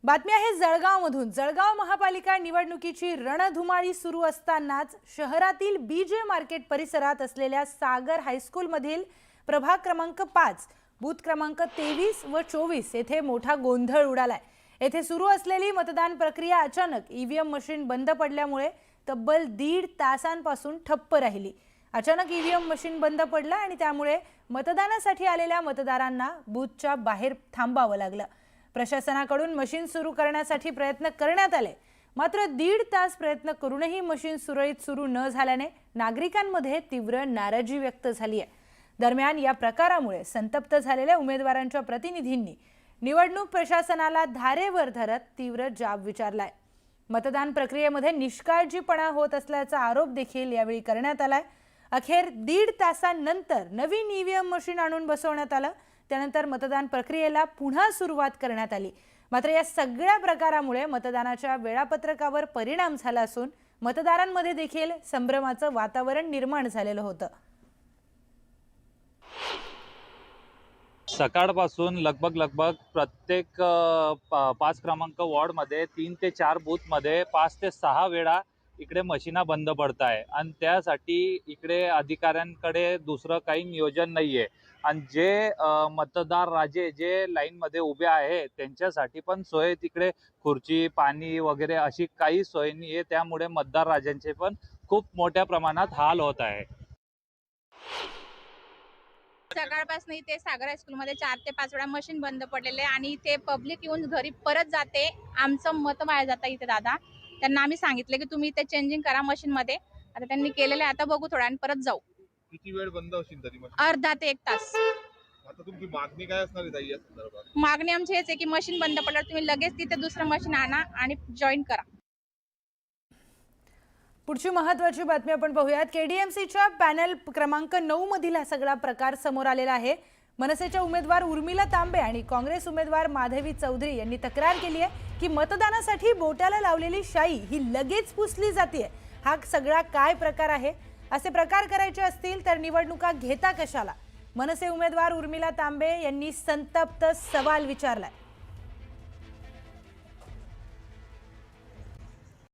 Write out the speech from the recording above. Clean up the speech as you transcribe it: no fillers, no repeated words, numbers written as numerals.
बातमी आहे जळगावमधून। जळगाव महापालिका निवडणुकीची रणधुमाळी सुरू असतानाच शहरातील बीजे मार्केट परिसरात असलेल्या सागर हायस्कूल मधील प्रभाग क्रमांक 5 बूथ क्रमांक 23 व 24 येथे मोठा गोंधळ उडालाय। येथे सुरू असलेली मतदान प्रक्रिया अचानक ईव्हीएम मशीन बंद पडल्यामुळे तब्बल 1.5 तासांपासून ठप्प राहिली। अचानक ईव्हीएम मशीन बंद पडलं आणि त्यामुळे मतदानासाठी आलेल्या मतदारांना बूथच्या बाहेर थांबावं लागलं। प्रशासनाकडून मशीन सुरू करण्यासाठी प्रयत्न करण्यात आले, मात्र 1.5 तास प्रयत्न करूनही मशीन सुरळीत सुरू न झाल्याने नागरिकांमध्ये तीव्र नाराजी व्यक्त झाली आहे। दरम्यान या प्रकारामुळे संतप्त झालेल्या उमेदवारांच्या प्रतिनिधींनी निवडणूक प्रशासनाला धारेवर धरत तीव्र जाब विचारलाय। मतदान प्रक्रियेमध्ये निष्काळजीपणा होत असल्याचा आरोप देखील यावेळी करण्यात आलाय। अखेर 1.5 तासांनंतर नवीन ईव्हीएम मशीन आणून बसवण्यात आलं। त्यानंतर मतदान प्रक्रियेला पुन्हा सुरुवात करण्यात आली। मात्र या सगळ्या प्रकारामुळे मतदानाच्या वेळापत्रकावर परिणाम झाला असून मतदारांमध्ये देखील संभ्रमाचं वातावरण निर्माण झालेलं होतं। सकाळपासून लगभग प्रत्येक 5 क्रमांक वॉर्डमध्ये 3 ते 4 बूथमध्ये 5 ते 6 वेळा इकडे मशीना बंद पडत आहे आणि त्यासाठी इकडे अधिकाऱ्यांकडे दुसरं काही नियोजन नाहीये। आणि जे मतदार राजे जे लाईनमध्ये उभे आहे त्यांच्यासाठी पण सोय तिकडे खुर्ची पाणी वगैरे अशी काही सोय नाही आहे। त्यामुळे मतदार राजांचे पण खूप मोठ्या प्रमाणात हाल होत आहे। सकाळपासून इथे सागर हायस्कूलमध्ये 4 ते 5 वेळा मशीन बंद पडलेले आणि इथे पब्लिक येऊन घरी परत जाते। आमचं मत वाया जातं इथे दादा। त्यांना आम्ही सांगितले की तुम्ही इथे चेंजिंग करा मशीन मध्ये। आता त्यांनी केलेले, आता बघू थोड्या आणि परत जाऊ। किती वेळ बंद होईल तरी मशीन? अर्धा ते 1 तास। आता तुमची मागणी काय असणार आहे ताई या संदर्भात? मागणी आमची हेच आहे की मशीन बंद पडल्यावर तुम्ही लगेच तिथे दुसरं मशीन आणा आणि जॉईन करा। पुढची महत्त्वाची बातमी आपण पाहूयात। केडीएमसीच्या पॅनल क्रमांक 9 मधील हा सगळा प्रकार समोर आलेला आहे। मनसेच्या उमेदवार उर्मिला तांबे आणि काँग्रेस उमेदवार माधवी चौधरी यांनी तक्रार केली आहे की मतदानासाठी बोटाला लावलेली शाई ही लगेच पुसली जाते। हा सगळा काय प्रकार आहे? असे प्रकार करायचे असतील तर निवडणुका घेता कशाला? मनसे उमेदवार उर्मिला तांबे यांनी संतप्त सवाल विचारलाय।